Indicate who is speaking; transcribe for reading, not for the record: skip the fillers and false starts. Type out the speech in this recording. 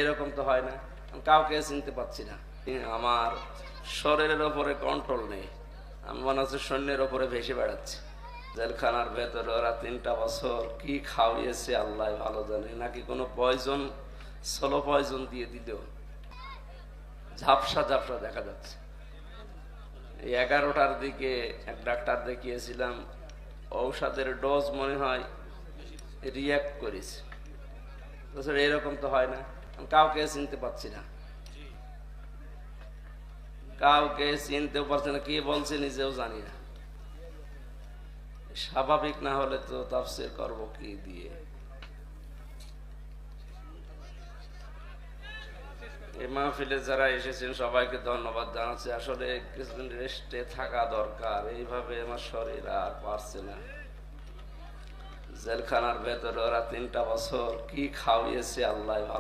Speaker 1: এরকম তো হয় না, আমি কাউকে চিনতে পারছি না। আমার শরীরের ওপরে কন্ট্রোল নেই, আমি মনে হচ্ছে সৈন্যের ওপরে ভেসে বেড়াচ্ছি। জেলখানার ভেতরে ওরা 3টা বছর কি খাওয়িয়েছে আল্লাহ ভালো জানে, নাকি কোনো পয়জন, সোলো পয়জন দিয়ে দিল, ঝাপসা ঝাপসা দেখা যাচ্ছে। এই 11টার দিকে এক ডাক্তার দেখিয়েছিলাম, ঔষধের ডোজ মনে হয় রিয়াক্ট করেছে। এরকম তো হয় না, আমি কাউকে চিনতে পারছি না, কাউকে চিনতেও পারছি না, কি বলছে নিজেও জানি না। স্বাভাবিক না হলে তো তাফসীর করব কি দিয়ে? এই মাহফিলে যারা এসেছেন সবাইকে ধন্যবাদ জানাচ্ছি। আসলে কিছুদিন রেস্টে থাকা দরকার, এইভাবে আমার শরীর আর পারছে না। জেলখানার ভেতরে ওরা 3টা বছর কি খাওয়িয়েছে আল্লাহ